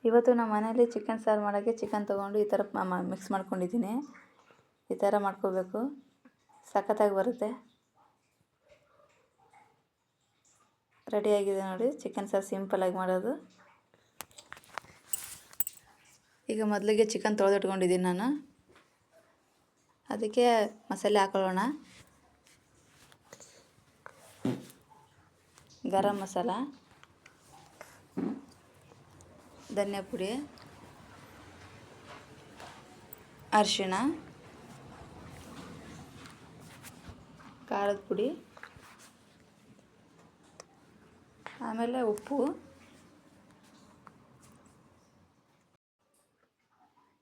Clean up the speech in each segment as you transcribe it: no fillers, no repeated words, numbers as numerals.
ಇವತ್ತು ನಮ್ಮ ಮನೇಲಿ ಚಿಕನ್ ಸಾರು ಮಾಡೋಕ್ಕೆ ಚಿಕನ್ ತೊಗೊಂಡು ಈ ಥರ ಮಿಕ್ಸ್ ಮಾಡ್ಕೊಂಡಿದ್ದೀನಿ. ಈ ಥರ ಮಾಡ್ಕೋಬೇಕು, ಸಖತ್ತಾಗಿ ಬರುತ್ತೆ. ರೆಡಿಯಾಗಿದೆ ನೋಡಿ ಚಿಕನ್ ಸಾರು, ಸಿಂಪಲಾಗಿ ಮಾಡೋದು. ಈಗ ಮೊದಲಿಗೆ ಚಿಕನ್ ತೊಳೆದಿಟ್ಕೊಂಡಿದ್ದೀನಿ ನಾನು. ಅದಕ್ಕೆ ಮಸಾಲೆ ಹಾಕೊಳ್ಳೋಣ. ಗರಂ ಮಸಾಲ, ಧನಿಯಾ ಪುಡಿ, ಅರಿಶಿಣ, ಖಾರದ ಪುಡಿ, ಆಮೇಲೆ ಉಪ್ಪು.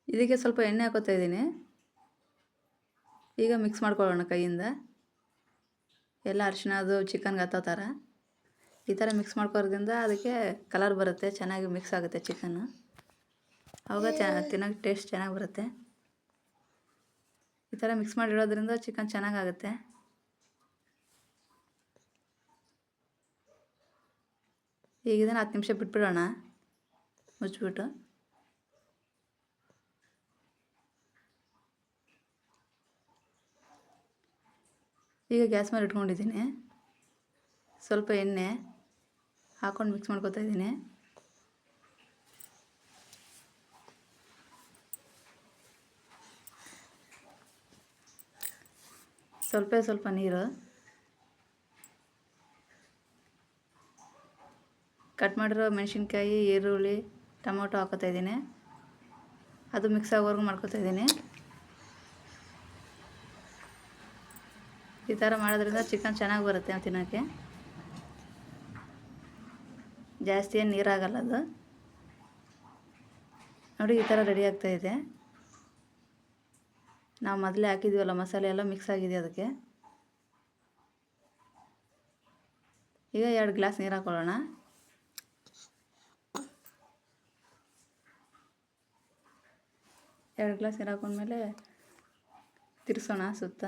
ಇದಕ್ಕೆ ಸ್ವಲ್ಪ ಎಣ್ಣೆ ಹಾಕೋತಾ ಇದ್ದೀನಿ. ಈಗ ಮಿಕ್ಸ್ ಮಾಡ್ಕೊಳ್ಳೋಣ ಕೈಯಿಂದ. ಎಲ್ಲ ಅರಿಶಿಣದು ಚಿಕನ್ಗೆ ಹತ್ತೋ ಥರ ಈ ಥರ ಮಿಕ್ಸ್ ಮಾಡ್ಕೊಳ್ಳೋದ್ರಿಂದ ಅದಕ್ಕೆ ಕಲರ್ ಬರುತ್ತೆ, ಚೆನ್ನಾಗಿ ಮಿಕ್ಸ್ ಆಗುತ್ತೆ ಚಿಕನ್ನು. ಆವಾಗ ತಿನ್ನೋಕ್ಕೆ ಟೇಸ್ಟ್ ಚೆನ್ನಾಗಿ ಬರುತ್ತೆ. ಈ ಥರ ಮಿಕ್ಸ್ ಮಾಡಿಡೋದ್ರಿಂದ ಚಿಕನ್ ಚೆನ್ನಾಗಾಗುತ್ತೆ. ಈಗ ಇದನ್ನು 10 ನಿಮಿಷ ಬಿಟ್ಬಿಡೋಣ ಮುಚ್ಚಿಬಿಟ್ಟು. ಈಗ ಗ್ಯಾಸ್ ಮೇಲೆ ಇಟ್ಕೊಂಡಿದ್ದೀನಿ. ಸ್ವಲ್ಪ ಎಣ್ಣೆ ಹಾಕ್ಕೊಂಡು ಮಿಕ್ಸ್ ಮಾಡ್ಕೊತಾ ಇದ್ದೀನಿ. ಸ್ವಲ್ಪ ನೀರು, ಕಟ್ ಮಾಡಿರೋ ಮೆಣಸಿನ್ಕಾಯಿ, ಈರುಳ್ಳಿ, ಟೊಮೊಟೊ ಹಾಕೋತಾ ಇದ್ದೀನಿ. ಅದು ಮಿಕ್ಸ್ ಆಗೋವರೆಗೂ ಮಾಡ್ಕೊತಾ ಇದ್ದೀನಿ. ಈ ಥರ ಮಾಡೋದ್ರಿಂದ ಚಿಕನ್ ಚೆನ್ನಾಗಿ ಬರುತ್ತೆ ತಿನ್ನೋಕ್ಕೆ. ಜಾಸ್ತಿ ಏನು ನೀರಾಗಲ್ಲ ಅದು. ನೋಡಿ ಈ ಥರ ರೆಡಿ ಆಗ್ತಾಯಿದೆ. ನಾವು ಮೊದಲೇ ಹಾಕಿದ್ದೀವಲ್ಲ ಮಸಾಲೆ ಎಲ್ಲ ಮಿಕ್ಸ್ ಆಗಿದೆ ಅದಕ್ಕೆ. ಈಗ 2 ಗ್ಲಾಸ್ ನೀರು ಹಾಕೊಳ್ಳೋಣ. ಎರಡು ಗ್ಲಾಸ್ ನೀರು ಹಾಕೊಂಡ್ಮೇಲೆ ತಿರ್ಸೋಣ ಸುತ್ತ.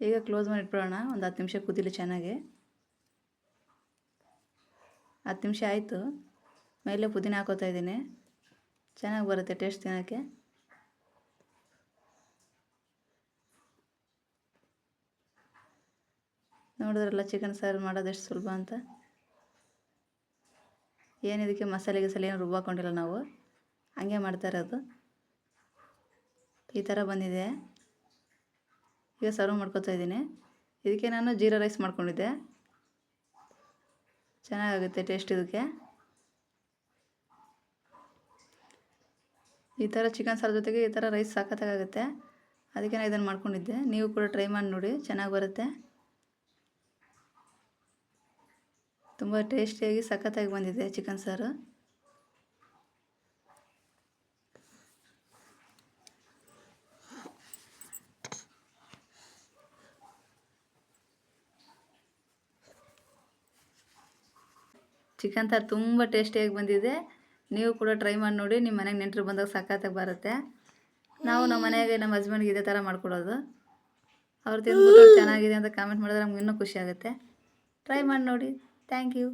ಈಗ ಕ್ಲೋಸ್ ಮಾಡಿ ಇಟ್ಬಿಡೋಣ. ಒಂದು 10 ನಿಮಿಷ ಕುದೀಲಿ ಚೆನ್ನಾಗಿ. 10 ನಿಮಿಷ ಆಯಿತು. ಮೇಲೆ ಪುದೀನ ಹಾಕೋತಾ ಇದ್ದೀನಿ. ಚೆನ್ನಾಗಿ ಬರುತ್ತೆ ಟೇಸ್ಟ್ ತಿನ್ನೋಕ್ಕೆ. ನೋಡಿದ್ರಲ್ಲ ಚಿಕನ್ ಸಾರು ಮಾಡೋದು ಎಷ್ಟು ಸುಲಭ ಅಂತ. ಏನಿದಕ್ಕೆ ಮಸಾಲೆ ಏನು ರುಬ್ಬಾಕೊಂಡಿಲ್ಲ ನಾವು, ಹಂಗೆ ಮಾಡ್ತಾ ಇರೋದು. ಈ ಥರ ಬಂದಿದೆ. ಈಗ ಸರ್ವ್ ಮಾಡ್ಕೊತಾ ಇದ್ದೀನಿ. ಇದಕ್ಕೆ ನಾನು ಜೀರಾ ರೈಸ್ ಮಾಡ್ಕೊಂಡಿದ್ದೆ. ಚೆನ್ನಾಗಾಗುತ್ತೆ ಟೇಸ್ಟ್ ಇದಕ್ಕೆ. ಈ ಥರ ಚಿಕನ್ ಸಾರು ಜೊತೆಗೆ ಈ ಥರ ರೈಸ್ ಸಖತ್ತಾಗುತ್ತೆ. ಅದಕ್ಕೆ ನಾನು ಇದನ್ನು ಮಾಡ್ಕೊಂಡಿದ್ದೆ. ನೀವು ಕೂಡ ಟ್ರೈ ಮಾಡಿ ನೋಡಿ, ಚೆನ್ನಾಗಿ ಬರುತ್ತೆ. ತುಂಬ ಟೇಸ್ಟಿಯಾಗಿ ಸಖತ್ತಾಗಿ ಬಂದಿದೆ ಚಿಕನ್ ಸಾರು. ಚಿಕನ್ ಸಾರು ತುಂಬ ಟೇಸ್ಟಿಯಾಗಿ ಬಂದಿದೆ. ನೀವು ಕೂಡ ಟ್ರೈ ಮಾಡಿ ನೋಡಿ. ನಿಮ್ಮ ಮನೆಗೆ ನೆಂಟರು ಬಂದಾಗ ಸಖತ್ತಾಗಿ ಬರುತ್ತೆ. ನಾವು ನಮ್ಮ ಮನೆಯಾಗೆ ನಮ್ಮ ಹಸ್ಬೆಂಡ್ಗೆ ಇದೇ ಥರ ಮಾಡ್ಕೊಡೋದು. ಅವ್ರು ತಿಂದ್ಬಿಟ್ಟು ಚೆನ್ನಾಗಿದೆ ಅಂತ ಕಾಮೆಂಟ್ ಮಾಡಿದ್ರೆ ನಮ್ಗೆ ಇನ್ನೂ ಖುಷಿ ಆಗುತ್ತೆ. ಟ್ರೈ ಮಾಡಿ ನೋಡಿ. Thank you.